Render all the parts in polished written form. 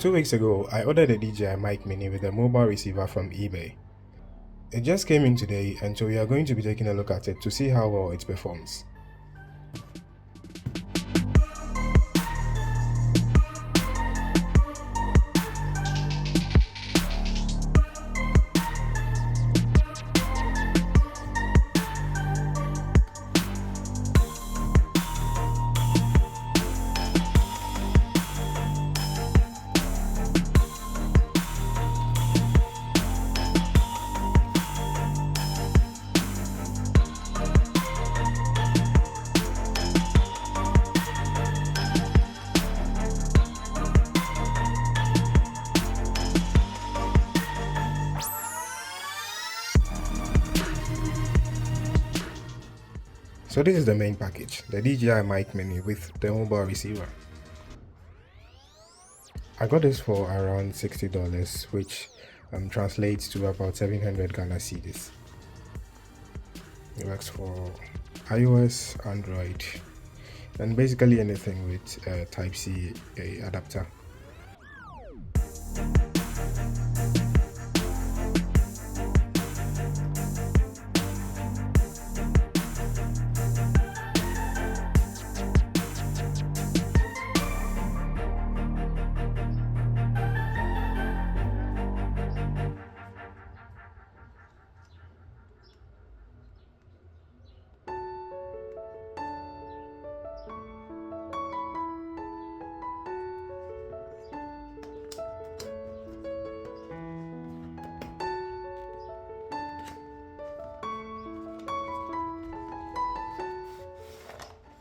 2 weeks ago, I ordered a DJI Mic Mini with a mobile receiver from eBay. It just came in today, and so we are going to be taking a look at it to see how well it performs. So this is the main package, the DJI Mic Mini with the mobile receiver. I got this for around $60, which translates to about 700 Ghana cedis. It works for iOS, Android, and basically anything with Type-C adapter.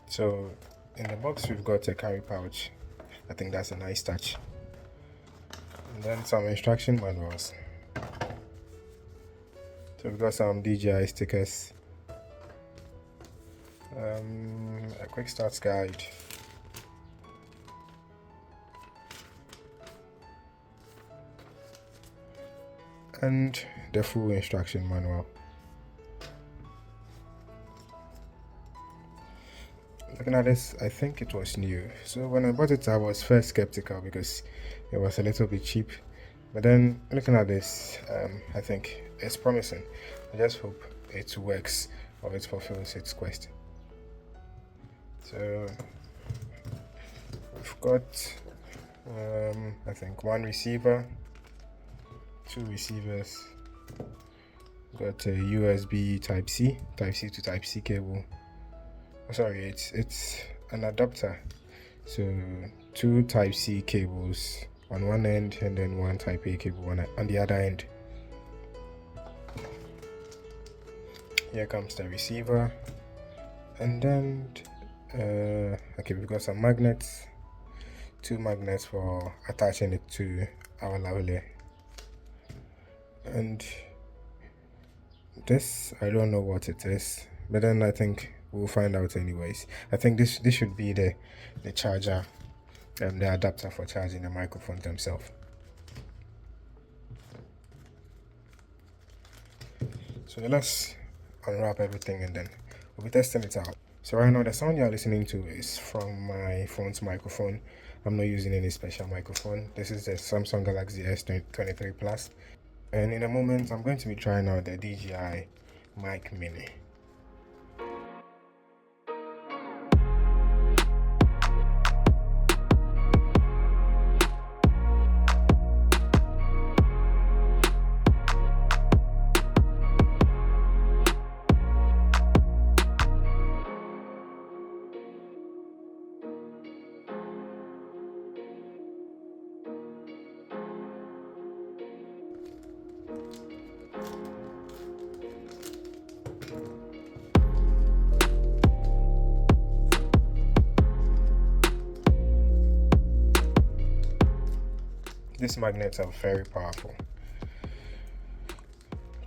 So in the box we've got a carry pouch. I think that's a nice touch. And then some instruction manuals. So we've got some DJI stickers, a quick start guide, and the full instruction manual. Looking at this, I think it was new. So when I bought it, I was first skeptical because it was a little bit cheap. But then looking at this, I think it's promising. I just hope it works or it fulfills its quest. So we've got, I think, one receiver, two receivers. Got a USB Type-C to Type-C cable. Sorry, it's an adapter, so two Type-C cables on one end and then one Type-A cable on the other end. Here comes the receiver, and then okay, we've got some magnets, two magnets for attaching it to our lavalier. And this, I don't know what it is, but then I think we'll find out anyways. I think this should be the charger, the adapter for charging the microphone themselves. So let's unwrap everything and then we'll be testing it out. So right now the sound you're listening to is from my phone's microphone. I'm not using any special microphone. This is the Samsung Galaxy S23 Plus. And in a moment I'm going to be trying out the DJI Mic Mini. These magnets are very powerful.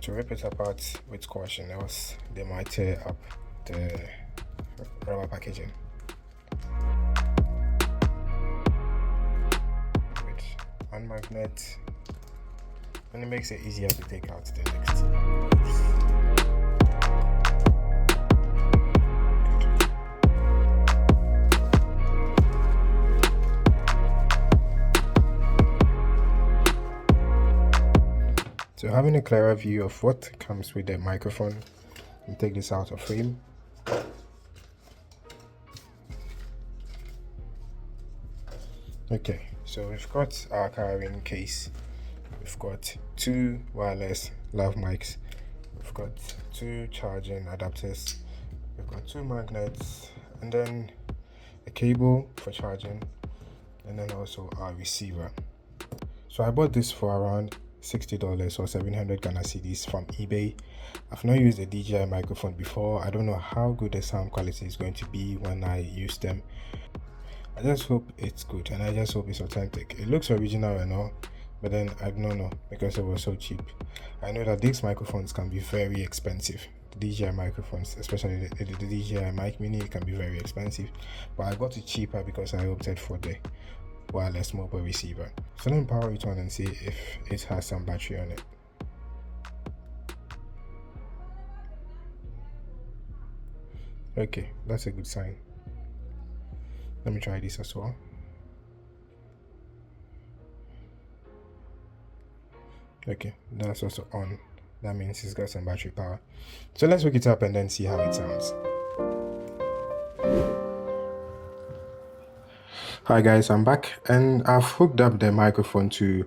To rip it apart with caution, else they might tear up the rubber packaging. With one magnet, and it makes it easier to take out the next. So having a clearer view of what comes with the microphone, we take this out of frame. Okay, so we've got our carrying case. We've got two wireless lav mics. We've got two charging adapters. We've got two magnets, and then a cable for charging, and then also our receiver. So I bought this for around $60 or 700 Ghana cedis from eBay. I've not used a DJI microphone before. I don't know how good the sound quality is going to be when I use them. I just hope it's good, and I just hope it's authentic. It looks original and all, but then I don't know because it was so cheap. I know that these microphones can be very expensive. The DJI microphones, especially the DJI Mic Mini, can be very expensive, but I got it cheaper because I opted for the wireless mobile receiver. So let me power it on and see if it has some battery on it. Okay, that's a good sign. Let me try this as well. Okay, that's also on. That means it's got some battery power. So let's hook it up and then see how it sounds. Hi guys, I'm back and I've hooked up the microphone to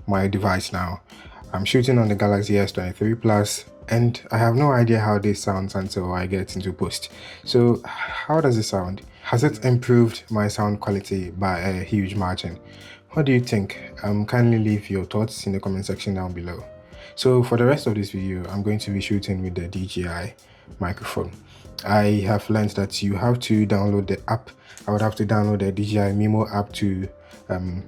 my device now. I'm shooting on the Galaxy S23 Plus and I have no idea how this sounds until I get into post. So how does it sound? Has it improved my sound quality by a huge margin? What do you think? Kindly leave your thoughts in the comment section down below. So for the rest of this video, I'm going to be shooting with the DJI microphone. I have learned that you have to download the app. I would have to download the DJI Mimo app to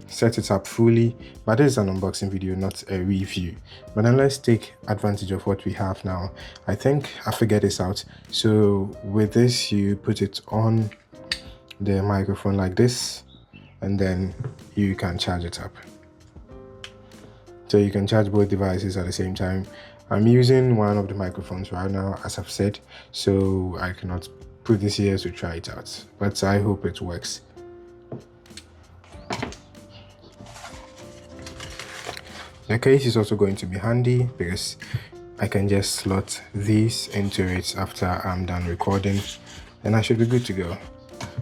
set it up fully, but this is an unboxing video, not a review. But then let's take advantage of what we have now. I think I figured this out. So with this, you put it on the microphone like this, and then you can charge it up. So you can charge both devices at the same time. I'm using one of the microphones right now, as I've said, so I cannot put this here to try it out, but I hope it works. The case is also going to be handy because I can just slot these into it after I'm done recording, and I should be good to go.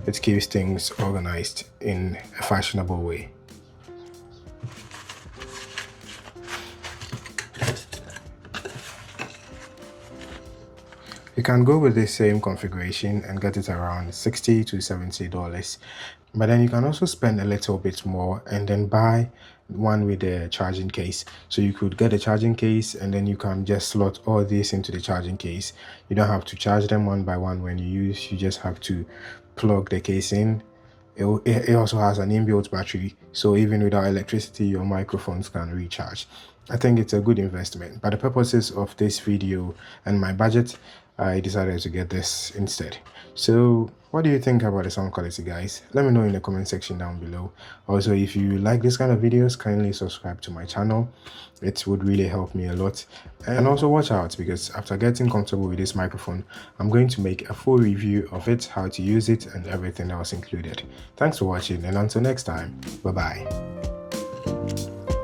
It keeps things organized in a fashionable way. You can go with the same configuration and get it around $60 to $70, but then you can also spend a little bit more and then buy one with the charging case. So you could get a charging case and then you can just slot all this into the charging case. You don't have to charge them one by one when you use, you just have to plug the case in. It also has an inbuilt battery, so even without electricity, your microphones can recharge. I think it's a good investment. But the purposes of this video and my budget, I decided to get this instead. So what do you think about the sound quality, guys? Let me know in the comment section down below. Also, if you like this kind of videos, kindly subscribe to my channel. It would really help me a lot. And also watch out, because after getting comfortable with this microphone, I'm going to make a full review of it, how to use it, and everything else included. Thanks for watching, and until next time, bye bye.